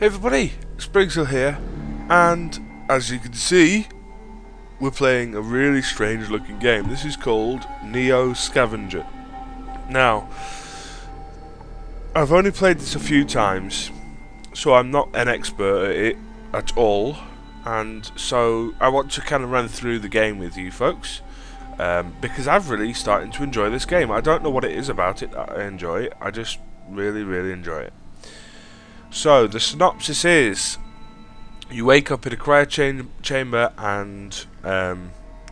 Hey everybody, Springsel here, and as you can see, we're playing a really strange looking game. This is called Neo Scavenger. Now, I've only played this a few times, so I'm not an expert at it at all, and so I want to kind of run through the game with you folks, because I've really started to enjoy this game. I don't know what it is about it that I enjoy it, I just really enjoy it. So, the synopsis is, you wake up in a cryo chamber and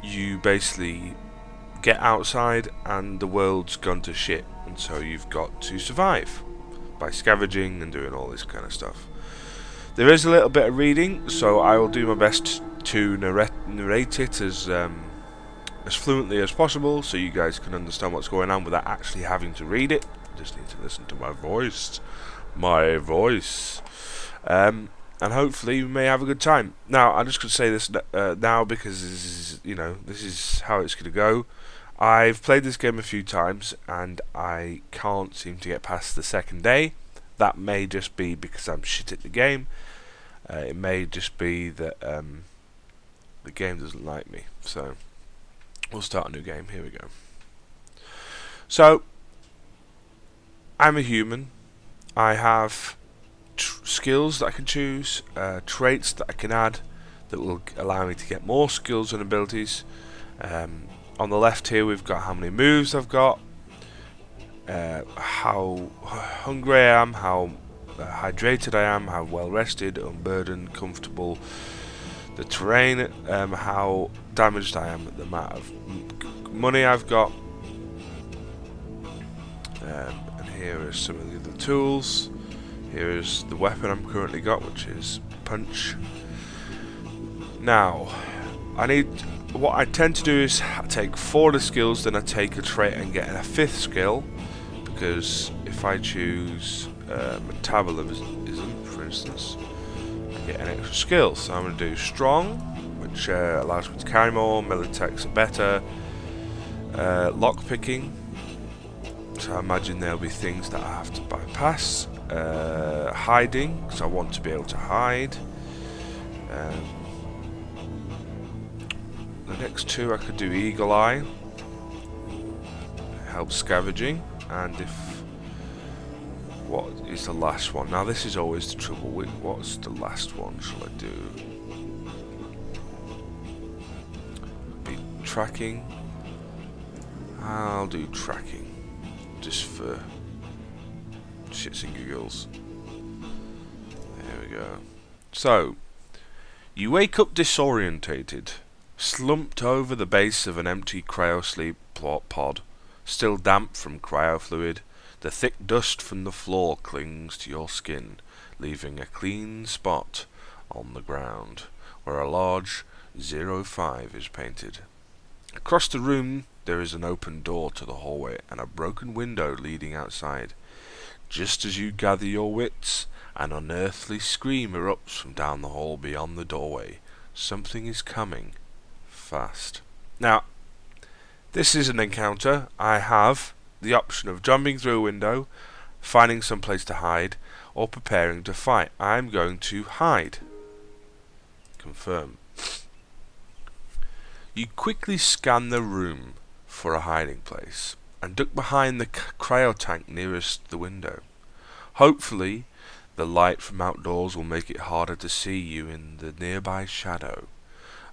you basically get outside and the world's gone to shit, and so you've got to survive by scavenging and doing all this kind of stuff. There is a little bit of reading, so I will do my best to narrate it as fluently as possible so you guys can understand what's going on without actually having to read it. Just need to listen to my voice. And hopefully we may have a good time. Now, I'm just going to say this now because this is how it's going to go. I've played this game a few times and I can't seem to get past the second day. That may just be because I'm shit at the game. It may just be that the game doesn't like me. So we'll start a new game. Here we go. So I'm a human. I have skills that I can choose, traits that I can add that will allow me to get more skills and abilities. On the left here we've got how many moves I've got, how hungry I am, how hydrated I am, how well rested, unburdened, comfortable, the terrain, how damaged I am, the amount of money I've got, and here are some of the other tools. Here is the weapon I'm currently got, which is punch. Now, what I tend to do is take 4 of the skills, then I take a trait and get a 5th skill, because if I choose metabolism, for instance, I get an extra skill. So I'm going to do strong, which allows me to carry more, melee attacks are better, lock picking, so I imagine there'll be things that I have to bypass. Hiding, because I want to be able to hide. The next 2 I could do eagle eye, help scavenging, and what is the last one? Now this is always the trouble with what's the last one shall I do? Be tracking. I'll do tracking just for shits and giggles. There we go. So, you wake up disorientated, slumped over the base of an empty cryosleep pod, still damp from cryo fluid. The thick dust from the floor clings to your skin, leaving a clean spot on the ground, where a large 05 is painted. Across the room there is an open door to the hallway and a broken window leading outside. Just as you gather your wits, an unearthly scream erupts from down the hall beyond the doorway. Something is coming. Fast. Now, this is an encounter. I have the option of jumping through a window, finding some place to hide, or preparing to fight. I'm going to hide. Confirm. You quickly scan the room for a hiding place and duck behind the cryo tank nearest the window. Hopefully, the light from outdoors will make it harder to see you in the nearby shadow,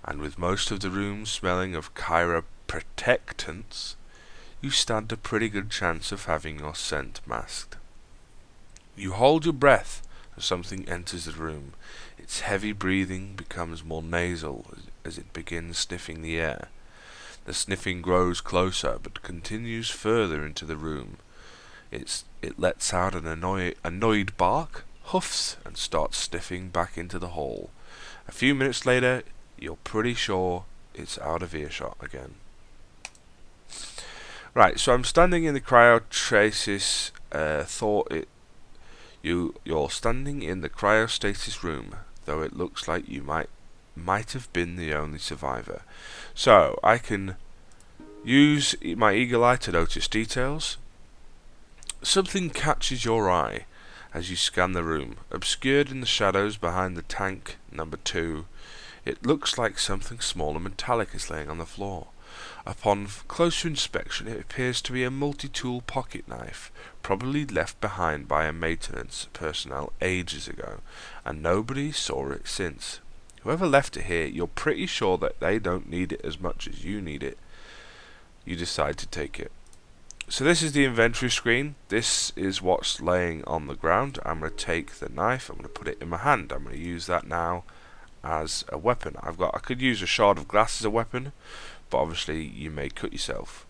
and with most of the room smelling of chiroprotectants, you stand a pretty good chance of having your scent masked. You hold your breath as something enters the room. Its heavy breathing becomes more nasal as it begins sniffing the air. The sniffing grows closer, but continues further into the room. It lets out an annoyed bark, huffs, and starts sniffing back into the hall. A few minutes later, you're pretty sure it's out of earshot again. Right, so I'm standing in the cryostasis. You're standing in the cryostasis room, though it looks like you might have been the only survivor. So I can use my eagle eye to notice details. Something catches your eye as you scan the room. Obscured in the shadows behind the tank number 2, it looks like something small and metallic is laying on the floor. Upon closer inspection, it appears to be a multi-tool pocket knife, probably left behind by a maintenance personnel ages ago, and nobody saw it since. Whoever left it here, you're pretty sure that they don't need it as much as you need it. You decide to take it. So this is the inventory screen. This is what's laying on the ground. I'm going to take the knife, I'm going to put it in my hand. I'm going to use that now as a weapon. I could use a shard of glass as a weapon, but obviously you may cut yourself.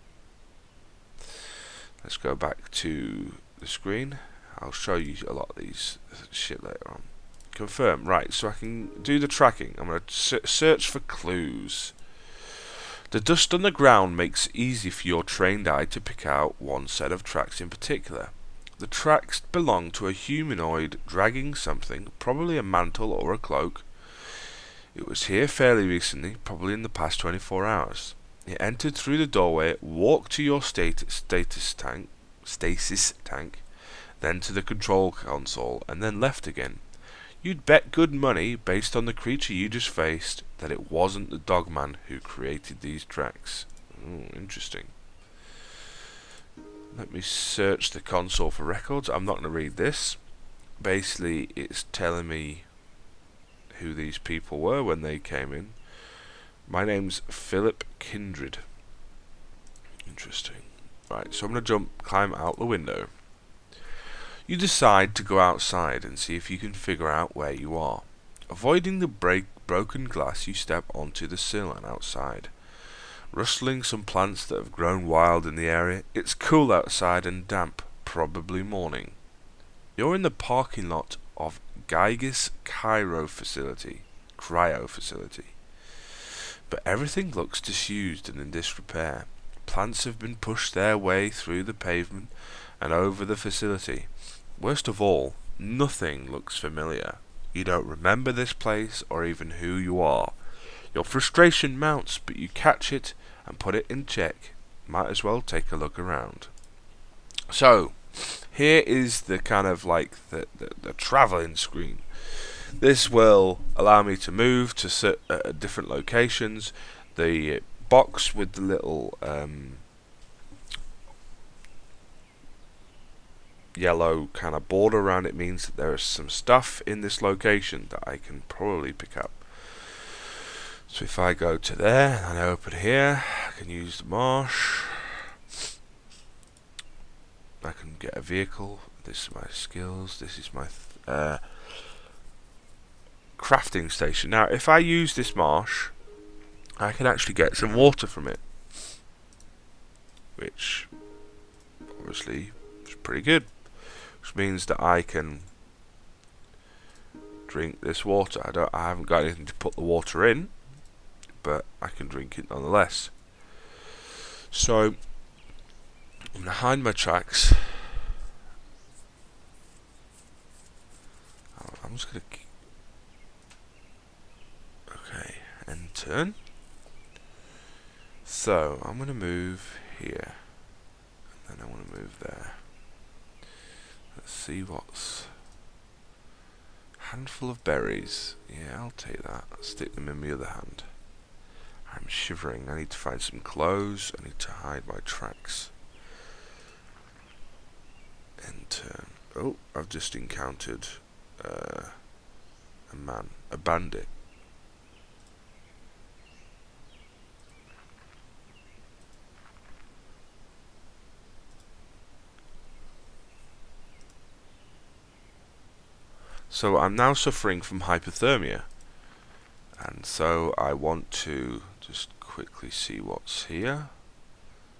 Let's go back to the screen. I'll show you a lot of these shit later on. Confirm. Right, so I can do the tracking. I'm going to search for clues. The dust on the ground makes it easy for your trained eye to pick out one set of tracks in particular. The tracks belong to a humanoid dragging something, probably a mantle or a cloak. It was here fairly recently, probably in the past 24 hours. It entered through the doorway, walked to your stasis tank, then to the control console, and then left again. You'd bet good money, based on the creature you just faced, that it wasn't the Dogman who created these tracks. Ooh, interesting. Let me search the console for records. I'm not going to read this. Basically, it's telling me who these people were when they came in. My name's Philip Kindred. Interesting. Right, so I'm going to climb out the window. You decide to go outside and see if you can figure out where you are. Avoiding the broken glass, you step onto the sill and outside. Rustling some plants that have grown wild in the area. It's cool outside and damp, probably morning. You're in the parking lot of Geiger's cryo facility. But everything looks disused and in disrepair. Plants have been pushed their way through the pavement and over the facility. Worst of all, nothing looks familiar. You don't remember this place or even who you are. Your frustration mounts, but you catch it and put it in check. Might as well take a look around. So, here is the kind of like the traveling screen. This will allow me to move to different locations. The box with the little yellow kind of border around it means that there is some stuff in this location that I can probably pick up. So if I go to there and I open here, I can use the marsh. I can get a vehicle. This is my skills. This is my crafting station. Now if I use this marsh, I can actually get some water from it, which obviously is pretty good, which means that I can drink this water. I haven't got anything to put the water in, but I can drink it nonetheless. So I'm going to hide my tracks. I'm just going to and turn. So I'm going to move here, and then I want to move there. Let's see what's handful of berries. Yeah, I'll take that. I'll stick them in my other hand. I'm shivering. I need to find some clothes. I need to hide my tracks. And turn. Oh, I've just encountered a bandit. So I'm now suffering from hypothermia, and so I want to just quickly see what's here.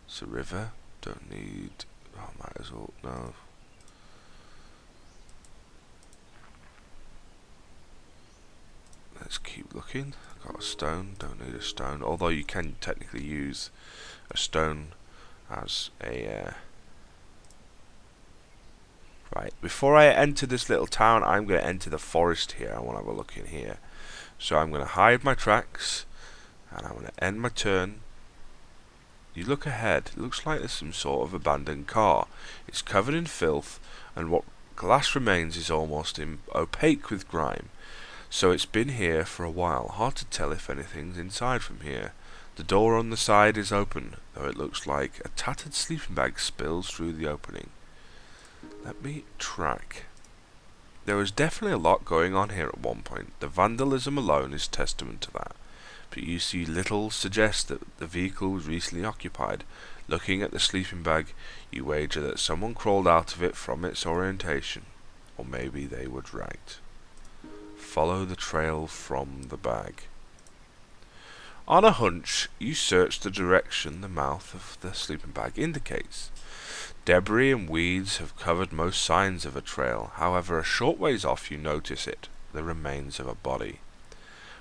It's a river. Don't need. Oh, might as well. No. Let's keep looking. Got a stone. Don't need a stone. Although you can technically use a stone as a. Right, before I enter this little town, I'm going to enter the forest here. I want to have a look in here. So I'm going to hide my tracks, and I'm going to end my turn. You look ahead. It looks like there's some sort of abandoned car. It's covered in filth, and what Glass remains is almost opaque with grime, so it's been here for a while. Hard to tell if anything's inside from here. The door on the side is open, though it looks like a tattered sleeping bag spills through the opening. Let me track. There was definitely a lot going on here at one point. The vandalism alone is testament to that. But you see little suggests that the vehicle was recently occupied. Looking at the sleeping bag, you wager that someone crawled out of it from its orientation. Or maybe they were dragged. Follow the trail from the bag. On a hunch, you search the direction the mouth of the sleeping bag indicates. Debris and weeds have covered most signs of a trail. However, a short ways off you notice it, the remains of a body.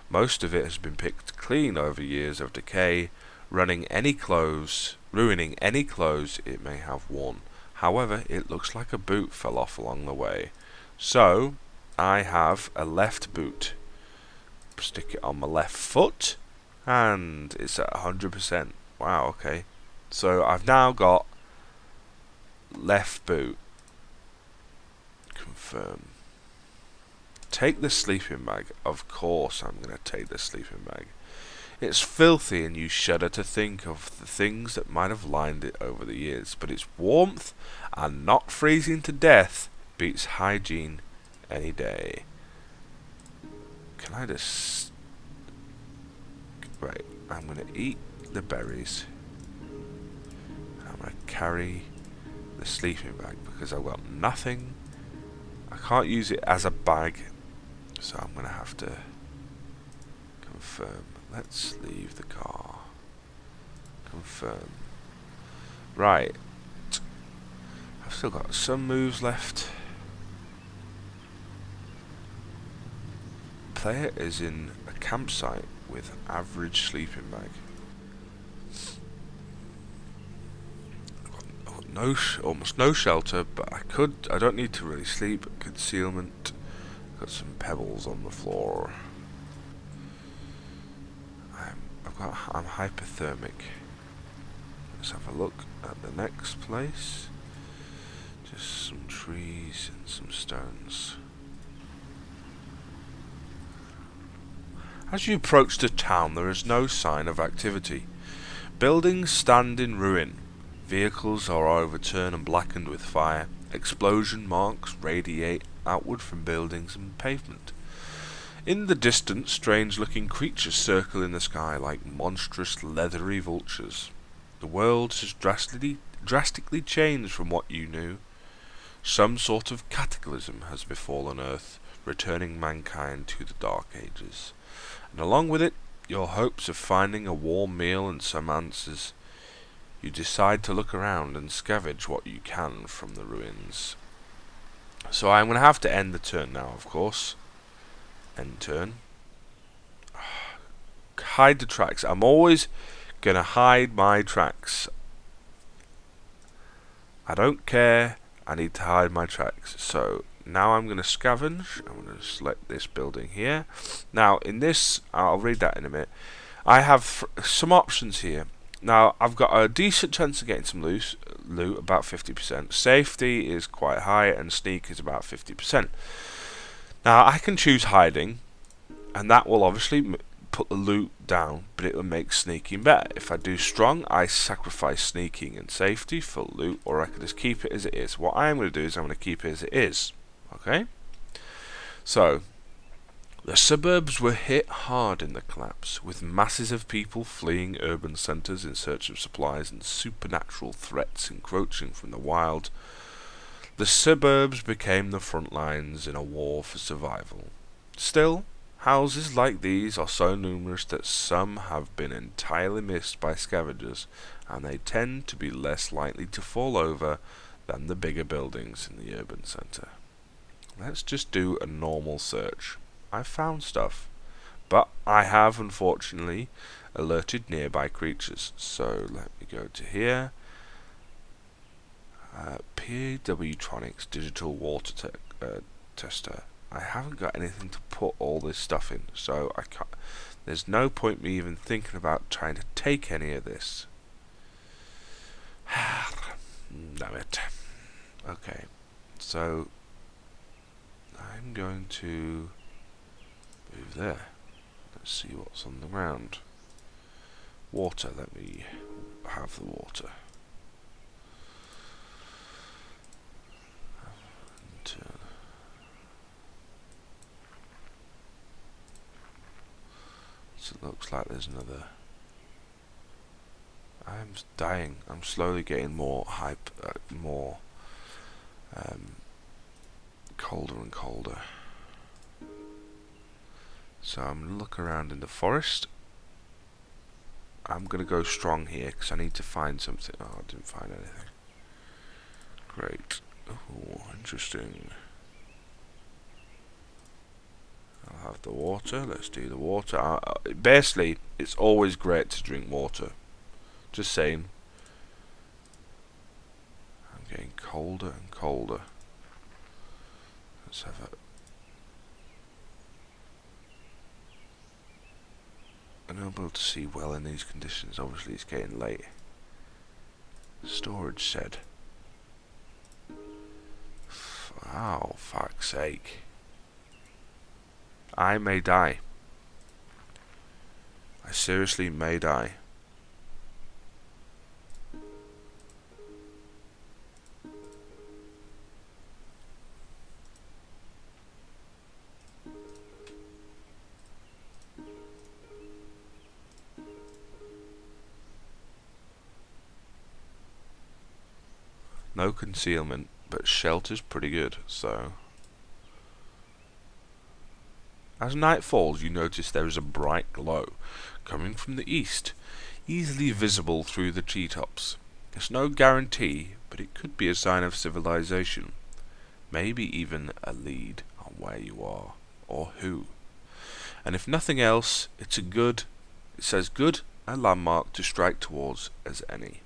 Most of it has been picked clean over years of decay, ruining any clothes it may have worn. However, it looks like a boot fell off along the way. So, I have a left boot. Stick it on my left foot, and it's at 100%. Wow, okay. So I've now got left boot. Confirm. Take the sleeping bag. Of course I'm going to take the sleeping bag. It's filthy and you shudder to think of the things that might have lined it over the years, but its warmth and not freezing to death beats hygiene any day. Can I just... Right, I'm going to eat the berries. I'm going to carry the sleeping bag because I've got nothing. I can't use it as a bag, so I'm going to have to confirm. Let's leave the car. Confirm. Right. I've still got some moves left. Player is in a campsite with average sleeping bag. I've got almost no shelter, but I don't need to really sleep. Concealment. Got some pebbles on the floor. I'm hypothermic. Let's have a look at the next place. Just some trees and some stones. As you approach the town, there is no sign of activity. Buildings stand in ruin. Vehicles are overturned and blackened with fire. Explosion marks radiate outward from buildings and pavement. In the distance, strange-looking creatures circle in the sky like monstrous leathery vultures. The world has drastically changed from what you knew. Some sort of cataclysm has befallen Earth, returning mankind to the Dark Ages. And along with it, your hopes of finding a warm meal and some answers. You decide to look around and scavenge what you can from the ruins. So I'm going to have to end the turn now, of course. End turn. Hide the tracks. I'm always going to hide my tracks. I don't care. I need to hide my tracks. So now I'm going to scavenge. I'm going to select this building here. Now in this, I'll read that in a minute. I have some options here. Now I've got a decent chance of getting some loot, about 50%. Safety is quite high and sneak is about 50%. Now I can choose hiding, and that will obviously put the loot down, but it will make sneaking better. If I do strong, I sacrifice sneaking and safety for loot, or I can just keep it as it is. What I'm going to do is I'm going to keep it as it is. Okay? So, the suburbs were hit hard in the collapse, with masses of people fleeing urban centres in search of supplies and supernatural threats encroaching from the wild. The suburbs became the front lines in a war for survival. Still, houses like these are so numerous that some have been entirely missed by scavengers, and they tend to be less likely to fall over than the bigger buildings in the urban centre. Let's just do a normal search. I've found stuff, but I have unfortunately alerted nearby creatures. So let me go to here. PW Tronics Digital Water Tester. I haven't got anything to put all this stuff in, so I can't. There's no point me even thinking about trying to take any of this. Damn it. Okay, so I'm going to move there. Let's see what's on the ground. Water, let me have the water. And, so it looks like there's another. I'm dying. I'm slowly getting more hype, more colder and colder. So I'm looking around in the forest. I'm gonna go strong here because I need to find something. Oh, I didn't find anything. Great. Oh, interesting. I'll have the water. Let's do the water. Basically, it's always great to drink water. Just saying. I'm getting colder and colder. Let's have a. Unable to see well in these conditions. Obviously, it's getting late. Storage shed. Oh, fuck's sake. I may die. I seriously may die. No concealment, but shelter's pretty good, so. As night falls, you notice there is a bright glow coming from the east, easily visible through the treetops. It's no guarantee, but it could be a sign of civilization. Maybe even a lead on where you are, or who. And if nothing else, it's as good a landmark to strike towards as any.